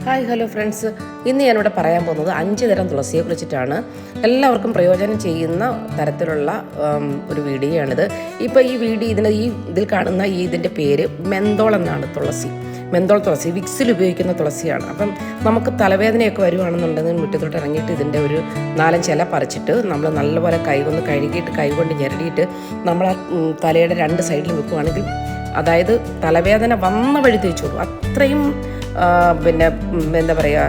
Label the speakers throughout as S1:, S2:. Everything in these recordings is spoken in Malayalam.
S1: ഹായ് ഹലോ ഫ്രണ്ട്സ്, ഇന്ന് ഞാനിവിടെ പറയാൻ പോകുന്നത് 5 തരം തുളസിയെ കുറിച്ചിട്ടാണ്. എല്ലാവർക്കും പ്രയോജനം ചെയ്യുന്ന തരത്തിലുള്ള ഒരു വീഡിയോ ആണിത്. ഇപ്പോൾ ഈ ഇതിൽ കാണുന്ന ഇതിൻ്റെ പേര് മെന്തോൾ എന്നാണ്. മെന്തോൾ തുളസി വിക്സിൽ ഉപയോഗിക്കുന്ന തുളസിയാണ്. അപ്പം നമുക്ക് തലവേദനയൊക്കെ വരുവാണെന്നുണ്ടെങ്കിൽ മുറ്റത്തോട്ട് ഇറങ്ങിയിട്ട് ഇതിൻ്റെ ഒരു 4-5 ഇല പറിച്ചിട്ട് നമ്മൾ നല്ലപോലെ കൈകൊണ്ട് കഴുകിയിട്ട് കൈകൊണ്ട് ഞെരടിയിട്ട് നമ്മൾ ആ തലയുടെ 2 സൈഡിൽ വെക്കുകയാണെങ്കിൽ, അതായത് തലവേദന വന്ന വഴി തേച്ചോളൂ. അത്രയും എന്താ പറയുക,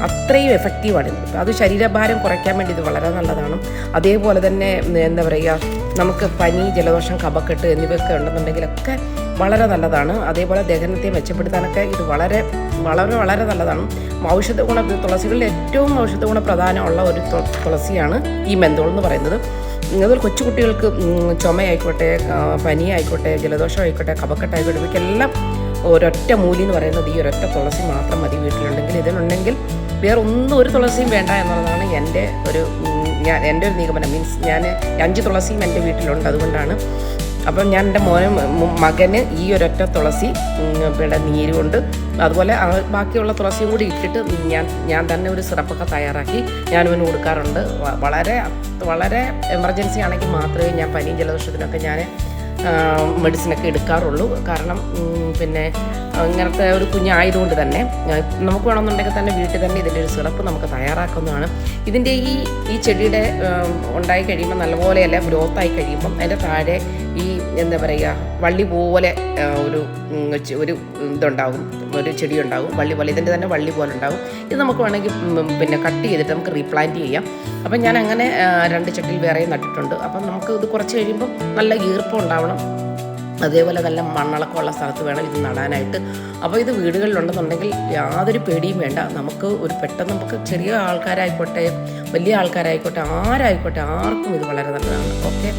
S1: അത്രയും എഫക്റ്റീവാണ്. അത് ശരീരഭാരം കുറയ്ക്കാൻ വേണ്ടി ഇത് വളരെ നല്ലതാണ്. അതേപോലെ തന്നെ എന്താ പറയുക, നമുക്ക് പനി, ജലദോഷം, കഫക്കെട്ട് എന്നിവയൊക്കെ ഉണ്ടെന്നുണ്ടെങ്കിലൊക്കെ വളരെ നല്ലതാണ്. അതേപോലെ ദഹനത്തെ മെച്ചപ്പെടുത്താനൊക്കെ ഇത് വളരെ വളരെ വളരെ നല്ലതാണ്. തുളസികളിൽ ഏറ്റവും ഔഷധ ഗുണ പ്രധാനമുള്ള ഒരു തുളസിയാണ് ഈ മെന്തോൾ എന്ന് പറയുന്നത്. അതുപോലെ കൊച്ചുകുട്ടികൾക്ക് ചുമയായിക്കോട്ടെ, പനിയായിക്കോട്ടെ, ജലദോഷം ആയിക്കോട്ടെ, കഫക്കെട്ടായിക്കോട്ടെ, ഇവയ്ക്കെല്ലാം ഒരൊറ്റ മൂലി എന്ന് പറയുന്നത് ഈ ഒരൊറ്റ തുളസി മാത്രം മതി വീട്ടിലുണ്ടെങ്കിൽ. ഇതിനുണ്ടെങ്കിൽ വേറെ ഒരു തുളസിയും വേണ്ട എന്നുള്ളതാണ് എൻ്റെ ഒരു നിഗമനം. ഞാൻ 5 തുളസിയും എൻ്റെ വീട്ടിലുണ്ട്. അതുകൊണ്ടാണ് അപ്പം ഞാൻ എൻ്റെ മകന് ഈ ഒരൊറ്റ തുളസി നീര് കൊണ്ട്, അതുപോലെ ബാക്കിയുള്ള തുളസിയും കൂടി ഇട്ടിട്ട് ഞാൻ തന്നെ ഒരു സിറപ്പൊക്കെ തയ്യാറാക്കി ഞാനിവന് കൊടുക്കാറുണ്ട്. വളരെ വളരെ എമർജൻസി ആണെങ്കിൽ മാത്രമേ ഞാൻ പനിയും ജലദോഷത്തിനൊക്കെ ഞാൻ മെഡിസിനൊക്കെ എടുക്കാറുള്ളൂ. കാരണം ഇങ്ങനത്തെ ഒരു കുഞ്ഞായതുകൊണ്ട് തന്നെ നമുക്ക് വേണമെന്നുണ്ടെങ്കിൽ തന്നെ വീട്ടിൽ തന്നെ ഇതിൻ്റെ ഒരു സിറപ്പ് നമുക്ക് തയ്യാറാക്കുന്നതാണ്. ഇതിൻ്റെ ഈ ചെടിയുടെ ഉണ്ടായി കഴിയുമ്പോൾ നല്ലപോലെയല്ല ഗ്രോത്തായി കഴിയുമ്പം അതിൻ്റെ താഴെ ഈ എന്താ പറയുക, വള്ളി പോലെ ഒരു ഇതുണ്ടാകും, ഒരു ചെടി ഉണ്ടാകും, വള്ളി പോലെ. ഇതിൻ്റെ തന്നെ വള്ളി പോലെ ഉണ്ടാകും. ഇത് നമുക്ക് വേണമെങ്കിൽ കട്ട് ചെയ്തിട്ട് നമുക്ക് റീപ്ലാന്റ് ചെയ്യാം. അപ്പം ഞാൻ അങ്ങനെ 2 ചട്ടിയിൽ വേറെ നട്ടിട്ടുണ്ട്. അപ്പം നമുക്ക് ഇത് കുറച്ച് കഴിയുമ്പോൾ നല്ല ഈർപ്പം ഉണ്ടാവണം. അതേപോലെ നല്ല മണ്ണളക്കമുള്ള സ്ഥലത്ത് വേണം ഇത് നടാനായിട്ട്. അപ്പോൾ ഇത് വീടുകളിലുണ്ടെന്നുണ്ടെങ്കിൽ യാതൊരു പേടിയും വേണ്ട. പെട്ടെന്ന് നമുക്ക് ചെറിയ ആൾക്കാരായിക്കോട്ടെ, വലിയ ആൾക്കാരായിക്കോട്ടെ, ആരായിക്കോട്ടെ, ആർക്കും ഇത് വളരെ നല്ലതാണ്. ഓക്കെ.